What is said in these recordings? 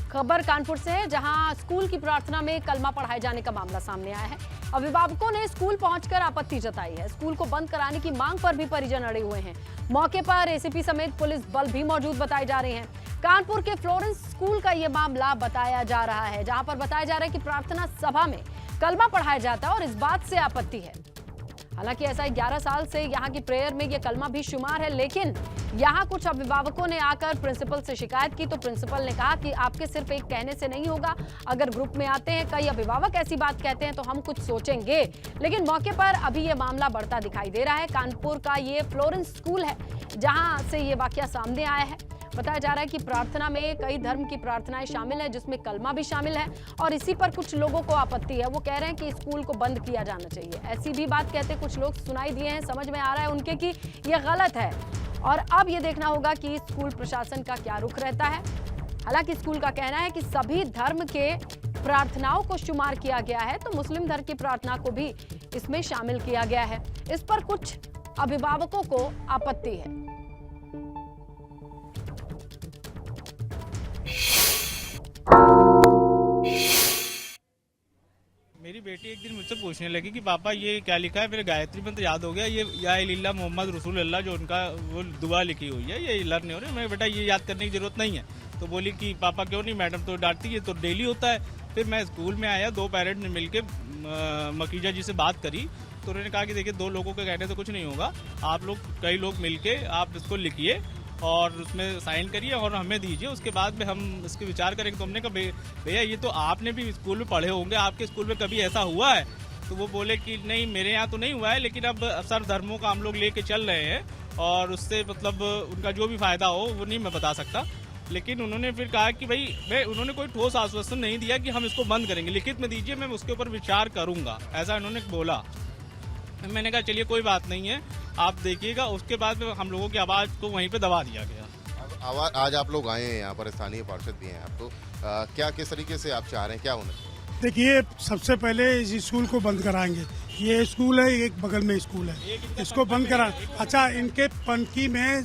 खबर कानपुर से है, जहां स्कूल की प्रार्थना में कलमा पढ़ाए जाने का मामला सामने आया है। अभिभावकों ने स्कूल पहुंचकर आपत्ति जताई है। स्कूल को बंद कराने की मांग पर भी परिजन अड़े हुए हैं। मौके पर एसीपी समेत पुलिस बल भी मौजूद बताए जा रहे हैं। कानपुर के फ्लोरेंस स्कूल का यह मामला बताया जा रहा है, जहां पर बताया जा रहा है कि प्रार्थना सभा में कलमा पढ़ाया जाता है और इस बात से आपत्ति है। हालांकि ऐसा 11 साल से यहाँ की प्रेयर में यह कलमा भी शुमार है, लेकिन यहाँ कुछ अभिभावकों ने आकर प्रिंसिपल से शिकायत की तो प्रिंसिपल ने कहा कि आपके सिर्फ एक कहने से नहीं होगा, अगर ग्रुप में आते हैं कई अभिभावक ऐसी बात कहते हैं तो हम कुछ सोचेंगे। लेकिन मौके पर अभी ये मामला बढ़ता दिखाई दे रहा है। कानपुर का ये फ्लोरेंस स्कूल है जहां से ये वाकया सामने आया है। बताया जा रहा है कि प्रार्थना में कई धर्म की प्रार्थनाएं शामिल है, जिसमें कलमा भी शामिल है और इसी पर कुछ लोगों को आपत्ति है। वो कह रहे हैं कि स्कूल को बंद किया जाना चाहिए। ऐसी भी बात कहते कुछ लोग सुनाई दिए हैं। समझ में आ रहा है उनके कि ये गलत है और अब ये देखना होगा कि स्कूल प्रशासन का क्या रुख रहता है। हालांकि स्कूल का कहना है कि सभी धर्म के प्रार्थनाओं को शुमार किया गया है, तो मुस्लिम धर्म की प्रार्थना को भी इसमें शामिल किया गया है। इस पर कुछ अभिभावकों को आपत्ति है। मेरी बेटी एक दिन मुझसे पूछने लगी कि पापा ये क्या लिखा है। मेरे गायत्री मंत्र याद हो गया, ये या इल्ला मोहम्मद रसूल अल्लाह जो उनका वो दुआ लिखी हुई है, ये लर्न नहीं हो रही। मैं बेटा ये याद करने की जरूरत नहीं है। तो बोली कि पापा क्यों नहीं, मैडम तो डांटती है, तो डेली होता है। फिर मैं स्कूल में आया, 2 पेरेंट्स ने मिलकर मकीजा जी से बात करी तो उन्होंने कहा कि देखिए 2 लोगों के कहने से कुछ नहीं होगा, आप लोग कई लोग मिलके आप इसको लिखिए और उसमें साइन करिए और हमें दीजिए, उसके बाद में हम इसके विचार करेंगे। तो हमने कहा भैया ये तो आपने भी स्कूल में पढ़े होंगे, आपके स्कूल में कभी ऐसा हुआ है? तो वो बोले कि नहीं मेरे यहाँ तो नहीं हुआ है, लेकिन अब सब धर्मों का हम लोग लेके चल रहे हैं और उससे मतलब उनका जो भी फायदा हो वो नहीं मैं बता सकता। लेकिन उन्होंने फिर कहा कि भाई उन्होंने कोई ठोस आश्वासन नहीं दिया कि हम इसको बंद करेंगे, लिखित में दीजिए, मैं उसके ऊपर विचार करूंगा, ऐसा उन्होंने बोला। मैंने कहा चलिए कोई बात नहीं है, आप देखिएगा। उसके बाद हम लोगों की आवाज़ को वहीं पे दबा दिया गया। आज आप लोग आए हैं यहाँ पर, स्थानीय पार्षद भी हैं आप, तो क्या किस तरीके से आप चाह रहे हैं, क्या होना चाहिए? देखिए, सबसे पहले इस स्कूल को बंद कराएंगे। ये स्कूल है, एक बगल में स्कूल है, इसको बंद करा। अच्छा, इनके पनकी में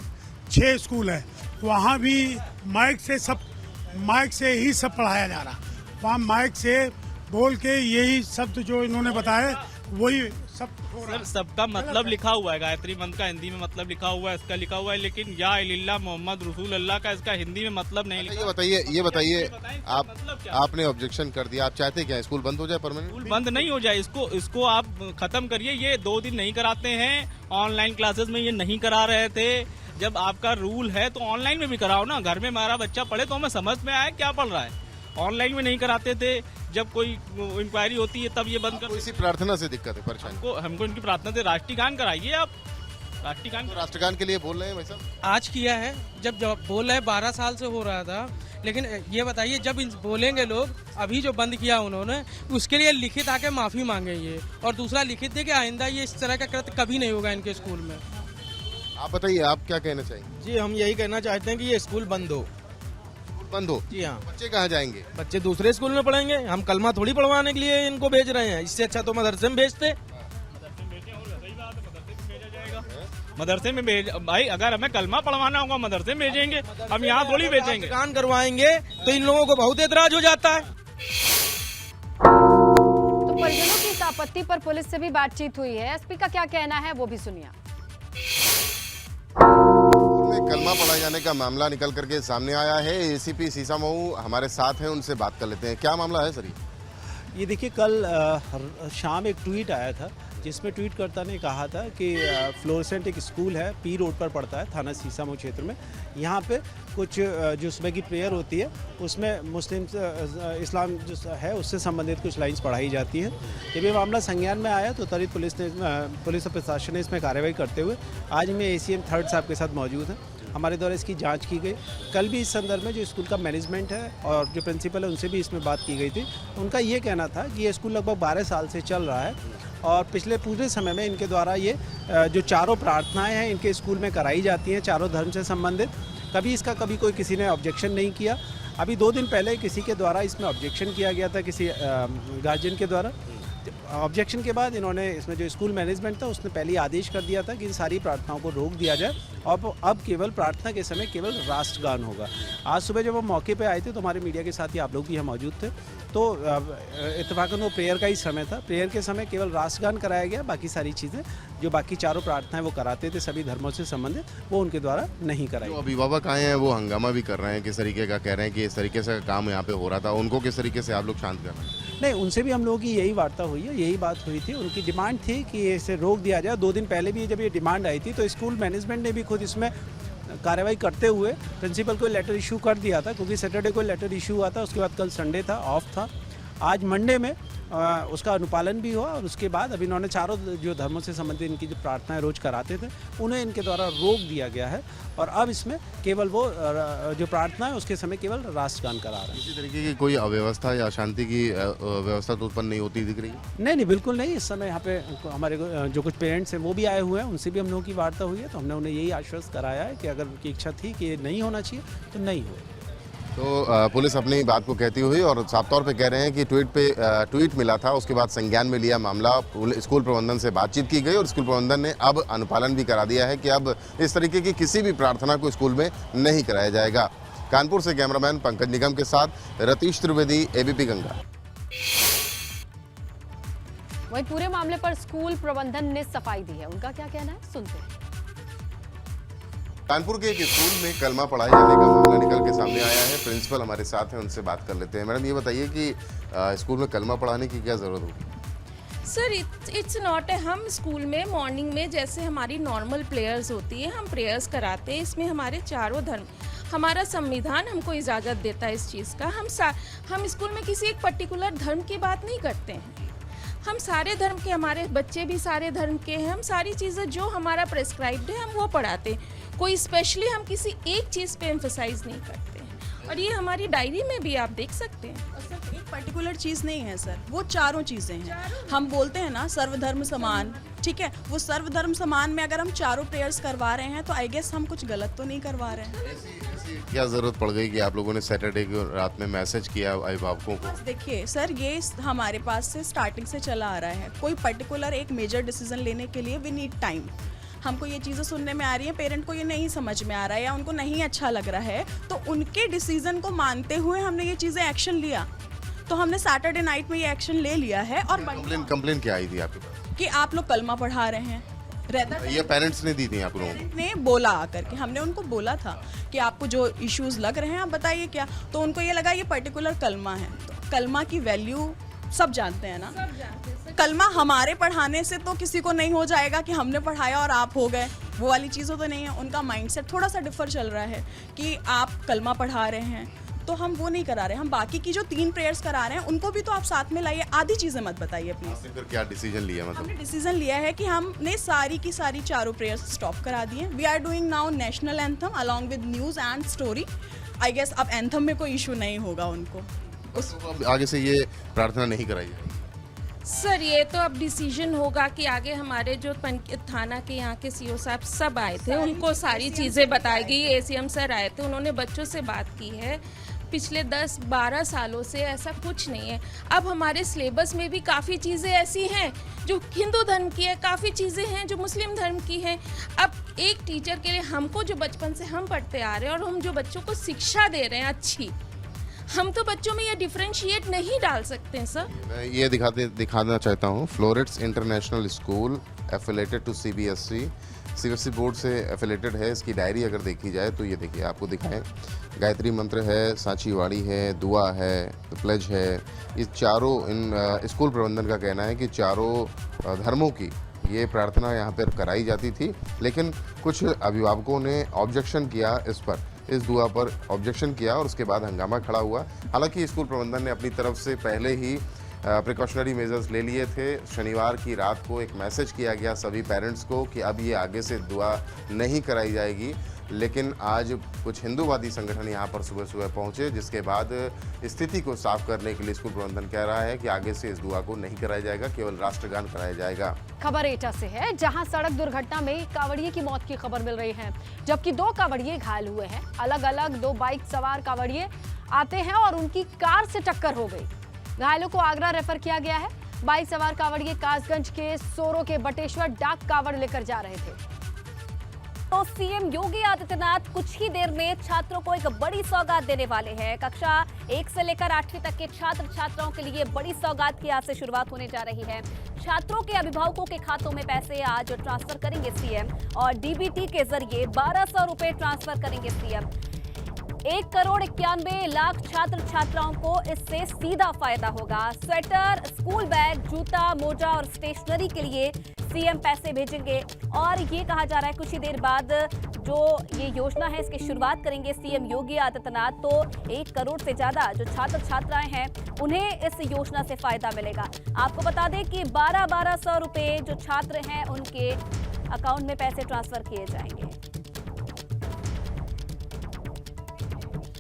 6 स्कूल है, वहाँ भी माइक से ही सब पढ़ाया जा रहा। वहाँ माइक से बोल के यही शब्द जो इन्होंने बताए वही सब हो रहा है। सबका मतलब लिखा हुआ है, गायत्री मंत्र का हिंदी में मतलब लिखा हुआ है, इसका लिखा हुआ है, लेकिन या इल्ला मोहम्मद रसूल अल्लाह का इसका हिंदी में मतलब नहीं लिखा। ये बताइए आपने ऑब्जेक्शन कर दिया, आप चाहते क्या स्कूल बंद हो जाए परमानेंट? स्कूल बंद नहीं हो जाए, इसको आप खत्म करिए। ये 2 दिन नहीं कराते हैं, ऑनलाइन क्लासेस में ये नहीं करा रहे थे। जब आपका रूल है तो ऑनलाइन में भी कराओ ना, घर में हमारा बच्चा पढ़े तो हमें समझ में आए क्या पढ़ रहा है। ऑनलाइन में नहीं कराते थे, जब कोई इंक्वायरी होती है तब ये बंद कर। इसी प्रार्थना से दिक्कत है, परेशानी हमको इनकी प्रार्थना से राष्ट्रीय गान कराइए आप। राष्ट्रगान के लिए बोल रहे हैं भाई साहब? आज किया है, जब बोल रहे 12 साल से हो रहा था। लेकिन ये बताइए, जब बोलेंगे लोग, अभी जो बंद किया उन्होंने, उसके लिए लिखित आके माफी मांगे ये, और दूसरा लिखित दे कि आइंदा ये इस तरह का कृत्य कभी नहीं होगा इनके स्कूल में। आप बताइए, आप क्या कहना चाहेंगे? जी, हम यही कहना चाहते हैं कि ये स्कूल बंद हो। बंद हो? जी हाँ। बच्चे कहाँ जाएंगे? बच्चे दूसरे स्कूल में पढ़ेंगे, हम कलमा थोड़ी पढ़वाने के लिए इनको भेज रहे हैं। इससे अच्छा तो मदरसे में भेजते। मदरसे में भेज भाई, अगर हमें कलमा पढ़वाना होगा मदरसे में भेजेंगे, हम यहाँ थोड़ी भेजेंगे। कान करवाएंगे तो इन लोगों को बहुत एतराज हो जाता है। तो परिजनों की इस आपत्ति पर पुलिस से भी बातचीत हुई है। एसपी का क्या कहना है वो भी सुनिए। कलमा पढ़ाए जाने का मामला निकल करके सामने आया है। एसीपी सीसामऊ हमारे साथ हैं, उनसे बात कर लेते हैं। क्या मामला है सर? ये देखिए, कल शाम एक ट्वीट आया था जिसमें ट्वीटकर्ता ने कहा था कि फ्लोरेसेंट एक स्कूल है, पी रोड पर पड़ता है, थाना सीसामऊ क्षेत्र में। यहाँ पे कुछ जो सुबह की प्रेयर होती है उसमें मुस्लिम इस्लाम जो है उससे संबंधित कुछ लाइंस पढ़ाई जाती हैं। जब ये मामला संज्ञान में आया तो त्वरित पुलिस और प्रशासन ने इसमें कार्रवाई करते हुए आज मैं एसीएम 3rd साहब के साथ मौजूद हैं। हमारे द्वारा इसकी जांच की गई। कल भी इस संदर्भ में जो स्कूल का मैनेजमेंट है और जो प्रिंसिपल है उनसे भी इसमें बात की गई थी। उनका ये कहना था कि ये स्कूल लगभग 12 साल से चल रहा है और पिछले पूरे समय में इनके द्वारा ये जो चारों प्रार्थनाएं हैं इनके स्कूल में कराई जाती हैं, चारों धर्म से संबंधित। कभी कोई किसी ने ऑब्जेक्शन नहीं किया। अभी 2 दिन पहले किसी के द्वारा इसमें ऑब्जेक्शन किया गया था, किसी गार्जियन के द्वारा। ऑब्जेक्शन के बाद इन्होंने इसमें जो स्कूल मैनेजमेंट था उसने पहले ही आदेश कर दिया था कि इन सारी प्रार्थनाओं को रोक दिया जाए और अब केवल प्रार्थना के समय केवल राष्ट्रगान होगा। आज सुबह जब हम मौके पे आए थे तो हमारे मीडिया के साथ ही आप लोग भी यहाँ मौजूद थे, तो इत्तेफाकन वो प्रेयर का ही समय था। प्रेयर के समय केवल राष्ट्रगान कराया गया, बाकी सारी चीज़ें जो बाकी चारों प्रार्थनाएं वो कराते थे सभी धर्मों से संबंधित, वो उनके द्वारा नहीं कराई। जो अभिभावक आए हैं वो हंगामा भी कर रहे हैं, किस तरीके का कह रहे हैं कि इस तरीके से काम यहाँ पे हो रहा था, उनको किस तरीके से आप लोग शांत कर रहे हैं? नहीं, उनसे भी हम लोगों की यही वार्ता हुई है, यही बात हुई थी। उनकी डिमांड थी कि इसे रोक दिया जाए। 2 दिन पहले भी जब ये डिमांड आई थी तो स्कूल मैनेजमेंट ने भी खुद इसमें कार्रवाई करते हुए प्रिंसिपल को लेटर इशू कर दिया था, क्योंकि सैटरडे को लेटर इशू हुआ था। उसके बाद कल संडे था, ऑफ था। आज मंडे में उसका अनुपालन भी हुआ और उसके बाद अब इन्होंने चारों जो धर्मों से संबंधित इनकी जो प्रार्थनाएं रोज कराते थे उन्हें इनके द्वारा रोक दिया गया है और अब इसमें केवल वो जो प्रार्थना है उसके समय केवल राष्ट्रगान करा रहे हैं। किसी तरीके की कोई अव्यवस्था या अशांति की व्यवस्था तो उत्पन्न नहीं होती दिख रही है? नहीं, बिल्कुल नहीं। इस समय यहाँ पे हमारे जो कुछ पेरेंट्स हैं वो भी आए हुए हैं, उनसे भी हम लोगों की वार्ता हुई है, तो हमने उन्हें यही आश्वस्त कराया है कि अगर उनकी इच्छा थी कि ये नहीं होना चाहिए तो नहीं हो। तो पुलिस अपनी बात को कहती हुई और साफ तौर पे कह रहे हैं कि ट्वीट मिला था, उसके बाद संज्ञान में लिया मामला, स्कूल प्रबंधन से बातचीत की गई और स्कूल प्रबंधन ने अब अनुपालन भी करा दिया है कि अब इस तरीके की किसी भी प्रार्थना को स्कूल में नहीं कराया जाएगा। कानपुर से कैमरामैन पंकज निगम के साथ रतीश त्रिवेदी, एबीपी गंगा। वहीं पूरे मामले पर स्कूल प्रबंधन ने सफाई दी है, उनका क्या कहना है सुनते हैं। कानपुर के एक स्कूल में कलमा पढ़ाए जाने का मामला निकल के सामने आया है। प्रिंसिपल हमारे साथ हैं, उनसे बात कर लेते हैं। मैडम ये बताइए कि स्कूल में कलमा पढ़ाने की क्या ज़रूरत होगी? सर इट्स नॉट है। हम स्कूल में मॉर्निंग में जैसे हमारी नॉर्मल प्रेयर्स होती है, हम प्रेयर्स कराते हैं। इसमें हमारे चारों धर्म, हमारा संविधान हमको इजाज़त देता है इस चीज़ का। हम स्कूल में किसी एक पर्टिकुलर धर्म की बात नहीं करते हैं। हम सारे धर्म के, हमारे बच्चे भी सारे धर्म के हैं। हम सारी चीज़ें जो हमारा प्रेस्क्राइब्ड है हम वो पढ़ाते हैं। कोई स्पेशली हम किसी एक चीज़ पे एम्फसाइज नहीं करते हैं और ये हमारी डायरी में भी आप देख सकते हैं। और सर एक पर्टिकुलर चीज़ नहीं है सर, वो चारों चीज़ें हैं। हम बोलते हैं ना सर्वधर्म समान, ठीक है, वो सर्वधर्म समान में अगर हम चारों प्रेयर्स करवा रहे हैं तो आई गेस हम कुछ गलत तो नहीं करवा रहे हैं। क्या ज़रूरत पड़ गई कि आप लोगों ने सैटरडे की रात में मैसेज किया अभिभावकों को? देखिए सर, ये हमारे पास से स्टार्टिंग से चला आ रहा है। कोई पर्टिकुलर एक मेजर डिसीजन लेने के लिए वी नीड टाइम। हमको ये चीज़ें सुनने में आ रही हैं, पेरेंट को ये नहीं समझ में आ रहा है या उनको नहीं अच्छा लग रहा है, तो उनके डिसीजन को मानते हुए हमने ये चीज़ें एक्शन लिया। तो हमने सैटरडे नाइट में ये एक्शन ले लिया है। और कंप्लेन क्या आई थी आपके पास? कि आप लोग कलमा पढ़ा रहे हैं। ये पेरेंट्स ने दी थी आप लोगों को? ने बोला आकर के, हमने उनको बोला था कि आपको जो इश्यूज लग रहे हैं आप बताइए क्या। तो उनको ये लगा ये पर्टिकुलर कलमा है। तो कलमा की वैल्यू सब जानते हैं ना, सब जानते हैं। कलमा हमारे पढ़ाने से तो किसी को नहीं हो जाएगा कि हमने पढ़ाया और आप हो गए, वो वाली चीज़ों तो नहीं है। उनका माइंडसेट थोड़ा सा डिफर चल रहा है कि आप कलमा पढ़ा रहे हैं तो हम वो नहीं करा रहे। हम बाकी की जो 3 प्रेयर्स करा रहे हैं उनको भी तो आप साथ में लाइए, आधी चीज़ें मत बताइए प्लीज। फिर क्या डिसीजन लिया? मतलब हमने डिसीजन लिया है कि हमने सारी की सारी चारों प्रेयर्स स्टॉप करा दिए। We are doing now national anthem along with news and story. I guess अब एंथम में कोई इशू नहीं होगा उनको। आगे से ये प्रार्थना नहीं कराई जाएगी? सर ये तो अब डिसीजन होगा कि आगे हमारे जो थाना के यहाँ के सीओ साहब सब आए थे, उनको सारी चीज़ें बताई गई। एसीएम सर आए थे, उन्होंने बच्चों से बात की है। पिछले 10-12 सालों से ऐसा कुछ नहीं है। अब हमारे सिलेबस में भी काफ़ी चीज़ें ऐसी हैं जो हिंदू धर्म की है, काफ़ी चीज़ें हैं जो मुस्लिम धर्म की हैं। अब एक टीचर के लिए हमको जो बचपन से हम पढ़ते आ रहे हैं और हम जो बच्चों को शिक्षा दे रहे हैं अच्छी, हम तो बच्चों में ये डिफरेंशिएट नहीं डाल सकते हैं सर। मैं ये दिखाना चाहता हूँ। Florets international school affiliated to CBSE board से एफिलेटेड है। इसकी डायरी अगर देखी जाए तो ये देखिए, आपको दिखाएं, गायत्री मंत्र है, सांची वाणी है, दुआ है, प्लेज है। ये चारों इन स्कूल प्रबंधन का कहना है कि चारों धर्मों की ये प्रार्थना यहाँ पर कराई जाती थी, लेकिन कुछ अभिभावकों ने ऑब्जेक्शन किया, इस दुआ पर ऑब्जेक्शन किया और उसके बाद हंगामा खड़ा हुआ। हालांकि स्कूल प्रबंधन ने अपनी तरफ से पहले ही प्रिकॉशनरी मेजर्स ले लिए थे। शनिवार की रात को एक मैसेज किया गया सभी पेरेंट्स को कि अब ये आगे से दुआ नहीं कराई जाएगी, लेकिन आज कुछ हिंदूवादी संगठन यहाँ पर सुबह सुबह पहुँचे, जिसके बाद स्थिति को साफ करने के लिए स्कूल प्रबंधन कह रहा है कि आगे से इस दुआ को नहीं कराया जाएगा, केवल राष्ट्रगान कराया जाएगा। खबर एटा से है, जहां सड़क दुर्घटना में कांवड़िए की मौत की खबर मिल रही है, जबकि 2 कांवड़िए घायल हुए हैं। अलग अलग 2 बाइक सवार कांवड़िए आते हैं और उनकी कार से टक्कर हो गई। घायलों को आगरा रेफर किया गया है। बाइक सवार कांवड़िए कासगंज के सोरो के बटेश्वर डाक कांवड़ लेकर जा रहे थे। तो सीएम योगी आदित्यनाथ कुछ ही देर में छात्रों को एक बड़ी सौगात देने वाले हैं। कक्षा 1 से लेकर 8वीं तक के छात्र छात्राओं के लिए बड़ी सौगात की आज से शुरुआत होने जा रही है। छात्रों के अभिभावकों के खातों में पैसे आज ट्रांसफर करेंगे सीएम और डीबीटी के जरिए 1200 रुपए ट्रांसफर करेंगे सीएम। 1,91,00,000 छात्र छात्राओं को इससे सीधा फायदा होगा। स्वेटर, स्कूल बैग, जूता, मोजा और स्टेशनरी के लिए सीएम पैसे भेजेंगे और ये कहा जा रहा है कुछ ही देर बाद जो ये योजना है इसकी शुरुआत करेंगे सीएम योगी आदित्यनाथ। तो 1 करोड़ से ज्यादा जो छात्र छात्राएं हैं उन्हें इस योजना से फायदा मिलेगा। आपको बता दें कि 1200 रुपए जो छात्र हैं उनके अकाउंट में पैसे ट्रांसफर किए जाएंगे।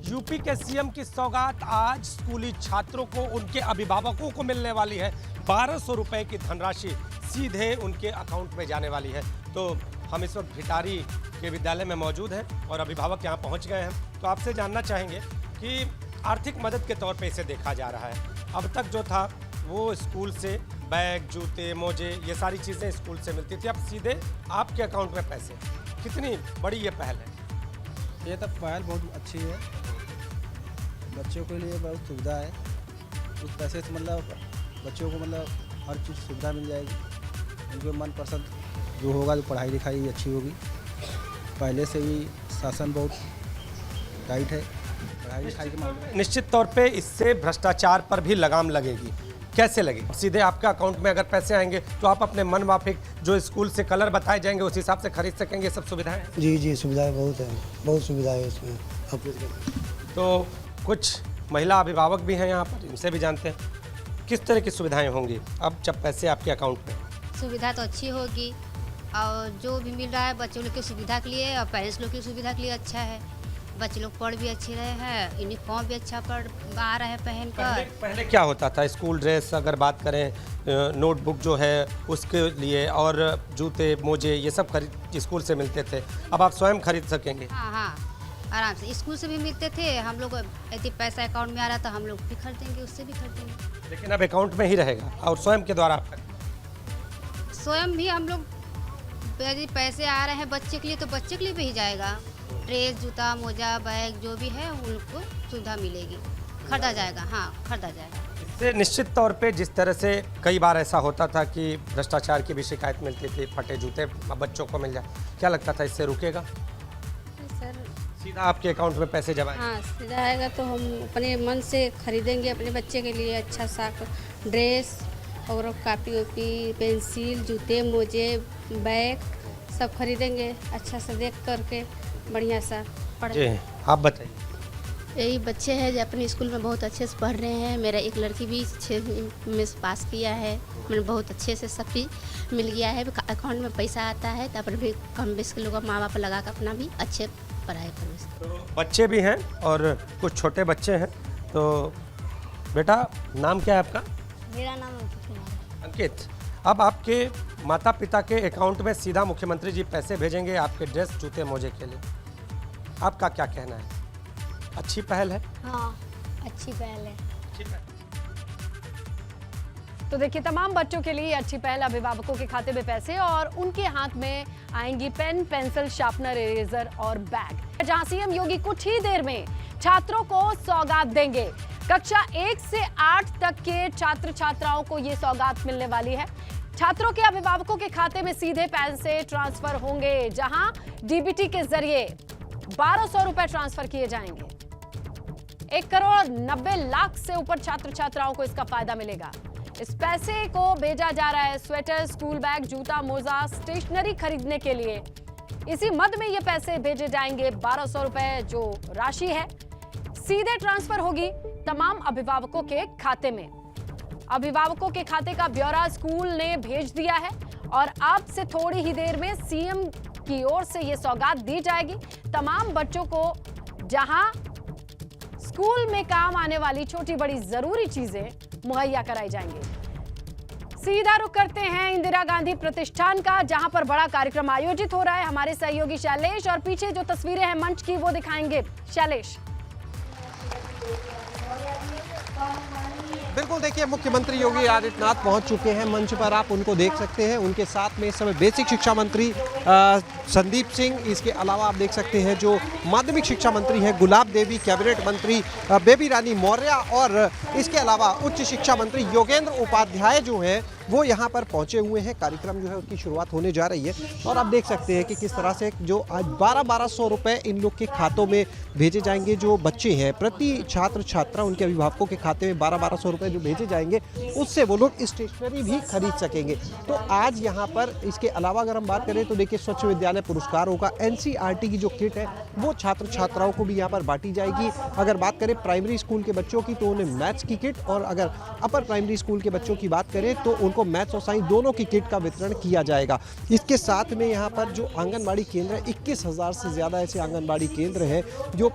यूपी के सीएम की सौगात आज स्कूली छात्रों को उनके अभिभावकों को मिलने वाली है। 1200 रुपए की धनराशि सीधे उनके अकाउंट में जाने वाली है। तो हम इस वक्त भिटारी के विद्यालय में मौजूद हैं और अभिभावक यहाँ पहुँच गए हैं। तो आपसे जानना चाहेंगे कि आर्थिक मदद के तौर पे इसे देखा जा रहा है। अब तक जो था वो स्कूल से बैग, जूते, मोजे ये सारी चीज़ें स्कूल से मिलती थी, अब सीधे आपके अकाउंट में पैसे। कितनी बड़ी ये पहल है? ये तो पहल बहुत अच्छी है, बच्चों के लिए बहुत सुविधा है। उस पैसे से मतलब बच्चों को मतलब हर चीज़ सुविधा मिल जाएगी। उनके मनपसंद जो होगा, जो पढ़ाई लिखाई अच्छी होगी। पहले से ही शासन बहुत टाइट है पढ़ाई लिखाई के मामले में। निश्चित तौर पे इससे भ्रष्टाचार पर भी लगाम लगेगी। कैसे लगेगी? सीधे आपके अकाउंट में अगर पैसे आएंगे तो आप अपने मन माफिक जो स्कूल से कलर बताए जाएंगे उस हिसाब से खरीद सकेंगे। सब सुविधाएं जी सुविधाएं बहुत है, बहुत सुविधा है इसमें। तो कुछ महिला अभिभावक भी हैं यहाँ पर, इनसे भी जानते हैं किस तरह की सुविधाएं होंगी अब जब पैसे आपके अकाउंट में। सुविधा तो अच्छी होगी और जो भी मिल रहा है बच्चों लोग की सुविधा के लिए और पेरेंट्स लोग की सुविधा के लिए अच्छा है। बच्चे लोग पढ़ भी अच्छे रहे हैं, यूनिफॉर्म भी अच्छा पढ़ आ रहे हैं पहनकर। पहले क्या होता था? स्कूल ड्रेस अगर बात करें, नोटबुक जो है उसके लिए और जूते, मोजे ये सब खरीद स्कूल से मिलते थे। अब आप स्वयं खरीद सकेंगे। हाँ आराम से स्कूल से भी मिलते थे। हम लोग यदि पैसा अकाउंट में आ रहा तो हम लोग भी खरीदेंगे, उससे भी खरीदेंगे। लेकिन अब अकाउंट में ही रहेगा और स्वयं के द्वारा आप स्वयं भी हम लोग यदि पैसे आ रहे हैं बच्चे के लिए तो बच्चे के लिए भी जाएगा। ड्रेस, जूता, मोजा, बैग जो भी है उनको सुविधा मिलेगी, खरीदा जाएगा। हाँ खरीदा जाएगा। इससे निश्चित तौर पे जिस तरह से कई बार ऐसा होता था कि भ्रष्टाचार की भी शिकायत मिलती थी, फटे जूते बच्चों को मिल जाए, क्या लगता था इससे रुकेगा? सर सीधा आपके अकाउंट में पैसे जमा? हाँ सीधा आएगा तो हम अपने मन से खरीदेंगे अपने बच्चे के लिए अच्छा सा ड्रेस और कापी ओपी, पेंसिल, जूते, मोजे, बैग सब खरीदेंगे अच्छा से देख करके बढ़िया सा जी। आप बताइए। यही बच्चे हैं जो अपने स्कूल में बहुत अच्छे से पढ़ रहे हैं। मेरा एक लड़की भी 6वीं में पास किया है। मैंने बहुत अच्छे से सब भी मिल गया है। अकाउंट में पैसा आता है तो अपन भी कम बेस के लोग माँ बाप लगा कर अपना भी अच्छे पढ़ाई करो। तो बच्चे भी हैं और कुछ छोटे बच्चे हैं। तो बेटा नाम क्या है आपका? मेरा नाम अंकित। अब आपके माता पिता के अकाउंट में सीधा मुख्यमंत्री जी पैसे भेजेंगे आपके ड्रेस, जूते, मोजे के लिए। आपका क्या कहना है? अच्छी पहल है? हाँ अच्छी पहल है। तो देखिए तमाम बच्चों के लिए अच्छी पहल, अभिभावकों के खाते में पैसे और उनके हाथ में आएंगी पेन, पेंसिल, शार्पनर, इरेजर और बैग। जहां सीएम योगी कुछ ही देर में छात्रों को सौगात देंगे। कक्षा 1 से 8 तक के छात्र छात्राओं को ये सौगात मिलने वाली है। छात्रों के अभिभावकों के खाते में सीधे पैसे ट्रांसफर होंगे, जहां डीबीटी के जरिए 1200 रुपए ट्रांसफर किए जाएंगे। 1,90,00,000 से ऊपर छात्र छात्राओं को इसका फायदा मिलेगा। इस पैसे को भेजा जा रहा है स्वेटर, स्कूल बैग, जूता, मोजा, स्टेशनरी खरीदने के लिए। इसी मद में ये पैसे भेजे जाएंगे। 1200 रुपए जो राशि है सीधे ट्रांसफर होगी तमाम अभिभावकों के खाते में। अभिभावकों के खाते का ब्यौरा स्कूल ने भेज दिया है और अब से थोड़ी ही देर में सीएम की ओर से ये सौगात दी जाएगी तमाम बच्चों को, जहां स्कूल में काम आने वाली छोटी बड़ी जरूरी चीजें मुहैया कराई जाएंगी। सीधा रुख करते हैं इंदिरा गांधी प्रतिष्ठान का, जहां पर बड़ा कार्यक्रम आयोजित हो रहा है। हमारे सहयोगी शैलेश और पीछे जो तस्वीरें हैं मंच की वो दिखाएंगे। शैलेश। बिल्कुल बिल्कुल, देखिए मुख्यमंत्री योगी आदित्यनाथ पहुंच चुके हैं मंच पर, आप उनको देख सकते हैं। उनके साथ में इस समय बेसिक शिक्षा मंत्री संदीप सिंह, इसके अलावा आप देख सकते हैं जो माध्यमिक शिक्षा मंत्री हैं गुलाब देवी, कैबिनेट मंत्री बेबी रानी मौर्य और इसके अलावा उच्च शिक्षा मंत्री योगेंद्र उपाध्याय जो हैं वो यहाँ पर पहुँचे हुए हैं। कार्यक्रम जो है उसकी शुरुआत होने जा रही है और आप देख सकते हैं कि किस तरह से जो आज 1200 रुपये इन लोग के खातों में भेजे जाएंगे। जो बच्चे हैं प्रति छात्र छात्रा उनके अभिभावकों के खाते में 1200 रुपये जो भेजे जाएंगे उससे वो लोग स्टेशनरी भी खरीद सकेंगे। तो आज यहाँ पर इसके अलावा अगर हम बात करें तो देखिए स्वच्छ विद्यालय पुरस्कार होगा, NCERT की जो किट है वो छात्र छात्राओं को भी यहाँ पर बांटी जाएगी। अगर बात करें प्राइमरी स्कूल के बच्चों की तो उन्हें मैथ्स की किट, और अगर अपर प्राइमरी स्कूल के बच्चों की बात करें तो उनको मैथ्स और साइंस दोनों की किट का वितरण किया जाएगा। इसके साथ में यहाँ पर जो आंगनबाड़ी केंद्र है 21,000 से ज़्यादा ऐसे आंगनबाड़ी केंद्र हैं जो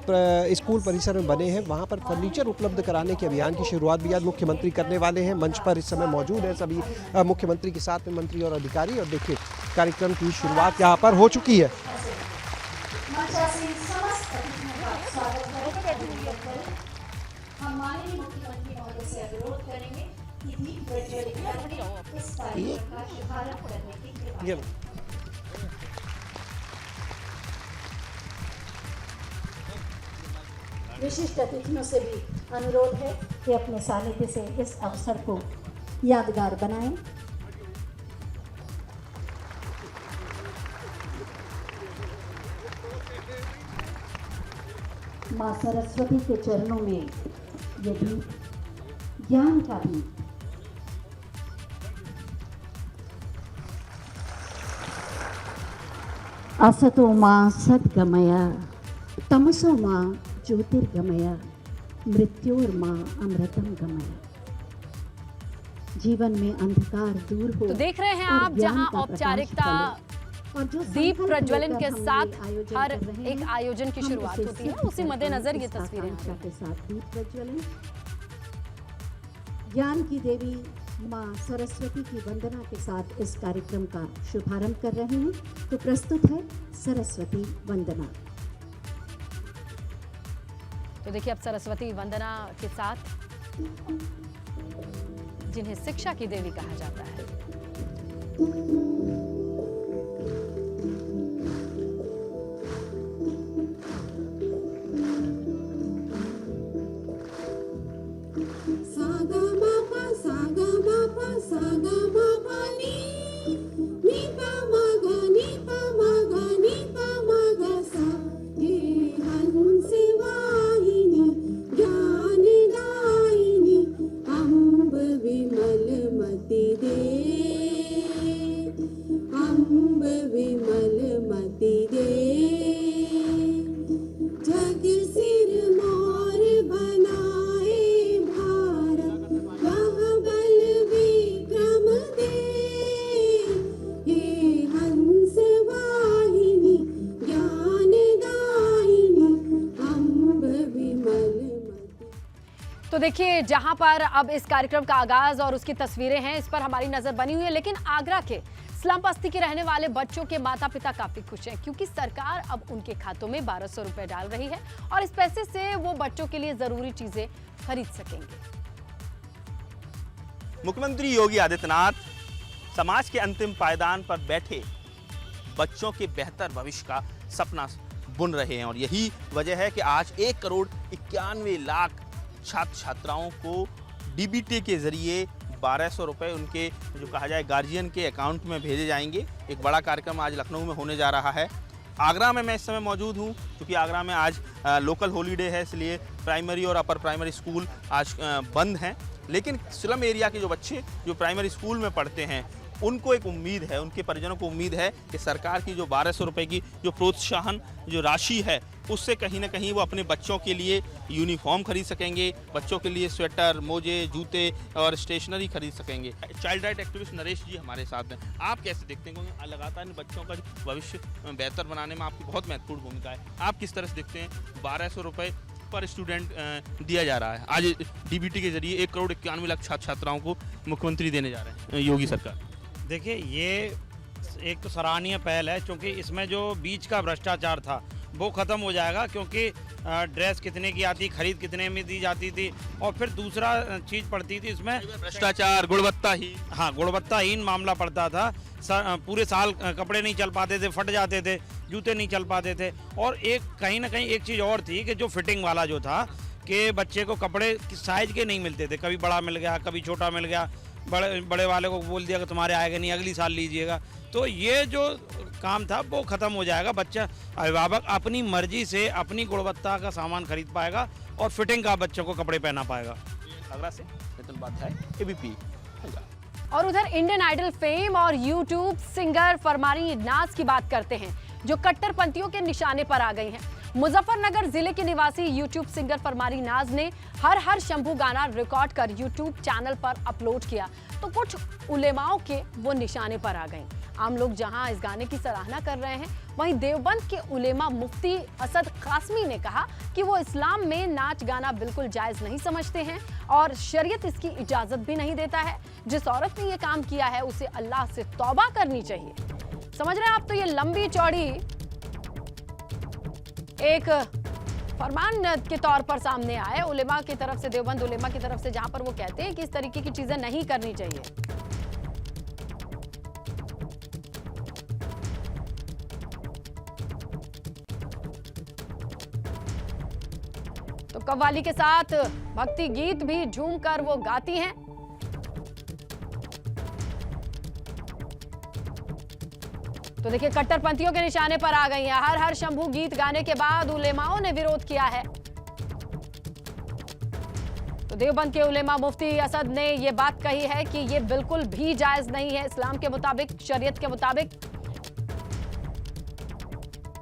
स्कूल परिसर में बने हैं, वहाँ पर फर्नीचर उपलब्ध कराने के अभियान की शुरुआत भी आज मुख्यमंत्री करने वाले हैं। मंच पर इस समय मौजूद है सभी मुख्यमंत्री के साथ में मंत्री और अधिकारी, और देखिए कार्यक्रम की शुरुआत यहाँ पर हो चुकी है। विशिष्ट अतिथियों से भी अनुरोध है कि अपने सानिध्य से इस अवसर को यादगार बनाएं। माँ सरस्वती के चरणों में यदि ज्ञान का भी असतो माँ सद्गमया तमसो माँ ज्योतिर्गमया मृत्योर्माँ अमृतम गमया। जीवन में अंधकार दूर हो। तो देख रहे हैं आप जहां औपचारिकता दीप प्रज्वलन के साथ हर एक आयोजन की शुरुआत होती है, उसी मद्देनजर ये तस्वीरें के साथ दीप प्रज्वलन। ज्ञान की देवी माँ सरस्वती की वंदना के साथ इस कार्यक्रम का शुभारंभ कर रहे हैं। तो प्रस्तुत है सरस्वती वंदना। तो देखिए अब सरस्वती वंदना के साथ जिन्हें शिक्षा की देवी कहा जाता है, तो देखिए जहां पर अब इस कार्यक्रम का आगाज और उसकी तस्वीरें हैं, इस पर हमारी नजर बनी हुई है। लेकिन आगरा के स्लम बस्ती के रहने वाले बच्चों के माता पिता काफी खुश हैं, क्योंकि सरकार अब उनके खातों में 1200 रुपए डाल रही है और इस पैसे से वो बच्चों के लिए जरूरी चीजें खरीद सकेंगे। मुख्यमंत्री योगी आदित्यनाथ समाज के अंतिम पायदान पर बैठे बच्चों के बेहतर भविष्य का सपना बुन रहे हैं, और यही वजह है कि आज 1,91,00,000 छात्र छात्राओं को डीबीटी के जरिए 1200 रुपये उनके जो कहा जाए गार्जियन के अकाउंट में भेजे जाएंगे। एक बड़ा कार्यक्रम आज लखनऊ में होने जा रहा है। आगरा में मैं इस समय मौजूद हूँ, क्योंकि आगरा में आज लोकल हॉलीडे है, इसलिए प्राइमरी और अपर प्राइमरी स्कूल आज बंद हैं। लेकिन स्लम एरिया के जो बच्चे जो प्राइमरी स्कूल में पढ़ते हैं उनको एक उम्मीद है, उनके परिजनों को उम्मीद है कि सरकार की जो 1200 रुपये की जो प्रोत्साहन जो राशि है उससे कहीं ना कहीं वो अपने बच्चों के लिए यूनिफॉर्म खरीद सकेंगे, बच्चों के लिए स्वेटर, मोजे, जूते और स्टेशनरी खरीद सकेंगे। चाइल्ड राइट एक्टिविस्ट नरेश जी हमारे साथ हैं। आप कैसे देखते हैं, क्योंकि लगातार इन बच्चों का भविष्य बेहतर बनाने में आपकी बहुत महत्वपूर्ण भूमिका है, आप किस तरह से देखते हैं 1200 रुपये पर स्टूडेंट दिया जा रहा है आज डीबीटी के जरिए 1,91,00,000 छात्र छात्राओं को मुख्यमंत्री देने जा रहे हैं योगी सरकार? देखिए ये एक तो सराहनीय पहल है, क्योंकि इसमें जो बीच का भ्रष्टाचार था वो ख़त्म हो जाएगा, क्योंकि ड्रेस कितने की आती, खरीद कितने में दी जाती थी, और फिर दूसरा चीज़ पड़ती थी इसमें भ्रष्टाचार, गुणवत्ताहीन। हाँ, गुणवत्ताहीन मामला पड़ता था। पूरे साल कपड़े नहीं चल पाते थे, फट जाते थे, जूते नहीं चल पाते थे। और एक कहीं ना कहीं एक चीज़ और थी कि जो फिटिंग वाला जो था कि बच्चे को कपड़े साइज के नहीं मिलते थे, कभी बड़ा मिल गया, कभी छोटा मिल गया, बड़े वाले को बोल दिया कि तुम्हारे आएगा नहीं, अगली साल लीजिएगा। तो ये जो काम था वो ख़त्म हो जाएगा। बच्चा अभिभावक अपनी मर्जी से अपनी गुणवत्ता का सामान खरीद पाएगा और फिटिंग का बच्चों को कपड़े पहना पाएगा। आगरा से नितिन बात है, एबीपी। और उधर इंडियन आइडल फेम और यूट्यूब सिंगर फरमानी नाज की बात करते हैं, जो कट्टरपंथियों के निशाने पर आ गई हैं। मुजफ्फरनगर जिले के निवासी यूट्यूब सिंगर फरमानी नाज ने हर हर शंभू गाना रिकॉर्ड कर यूट्यूब चैनल पर अपलोड किया, तो कुछ उलेमाओं के वो निशाने पर आ गईं। आम लोग जहां इस गाने की सराहना कर रहे हैं, वहीं देवबंद के उलेमा मुफ्ती असद कासमी ने कहा कि वो इस्लाम में नाच गाना बिल्कुल जायज़ नहीं समझते हैं और शरीयत इसकी इजाज़त भी नहीं देता है। जिस औरत ने ये काम किया है उसे अल्लाह से तौबा करनी चाहिए। समझ रहे हैं आप? तो ये लंबी चौड़ी एक फरमान के तौर पर सामने आए उलेमा की तरफ से, देवबंद उलेमा की तरफ से, जहां पर वो कहते हैं कि इस तरीके की चीजें नहीं करनी चाहिए। तो कव्वाली के साथ भक्ति गीत भी झूमकर वो गाती हैं। तो देखिए, कट्टरपंथियों के निशाने पर आ गई हैं। हर हर शंभू गीत गाने के बाद उलेमाओं ने विरोध किया है। तो देवबंद के उलेमा मुफ्ती असद ने ये बात कही है कि ये बिल्कुल भी जायज नहीं है इस्लाम के मुताबिक, शरीयत के मुताबिक।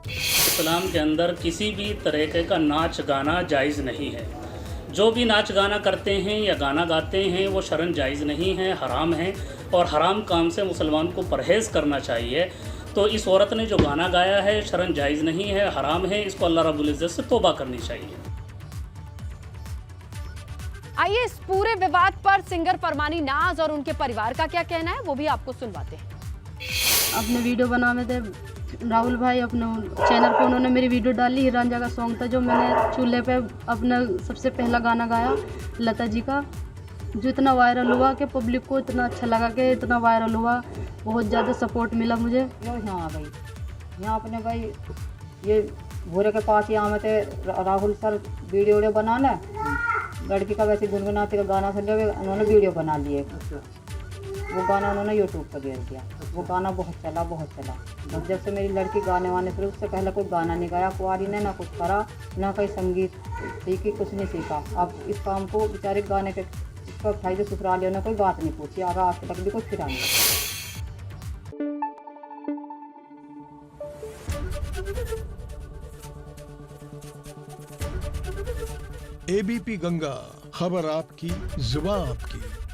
इस्लाम के अंदर किसी भी तरीके का नाच गाना जायज़ नहीं है। जो भी नाच गाना करते हैं या गाना गाते हैं वो शरन जायज़ नहीं है, हराम है, और हराम काम से मुसलमान को परहेज़ करना चाहिए। तो इस औरत ने जो गाना गाया है शरन जायज़ नहीं है, हराम है, इसको अल्लाह रब्बुल इज़्ज़त से तौबा करनी चाहिए। आइए इस पूरे विवाद पर सिंगर फरमानी नाज और उनके परिवार का क्या कहना है वो भी आपको सुनवाते हैं। अपने वीडियो बनाने थे राहुल भाई, अपने चैनल पे उन्होंने मेरी वीडियो डाली। हिरांजा का सॉन्ग था जो मैंने चूल्हे पे अपना सबसे पहला गाना गाया लता जी का, जो इतना वायरल हुआ कि पब्लिक को इतना अच्छा लगा कि इतना वायरल हुआ, बहुत ज़्यादा सपोर्ट मिला मुझे। यहाँ आ गई, यहाँ अपने भाई ये भूरे के पास यहाँ में थे राहुल सर वीडियो बनाना, लड़की का वैसे गुनगुनाते का गाना सुन लिया, उन्होंने वीडियो बना लिए। वो गाना उन्होंने यूट्यूब पर भेज दिया, वो गाना बहुत चला। बस जब से मेरी लड़की गाने वाने शुरू, उससे पहले कोई गाना नहीं गाया कुआरी ने, ना कुछ करा, ना कोई संगीत सीखी, कुछ नहीं सीखा। अब इस काम को बेचारे गाने के इसका फायदे ससुरालियों ने कोई बात नहीं पूछी, आगे आज तक भी कोई फिरा नहीं। एबीपी गंगा, खबर आपकी, जुबान आपकी।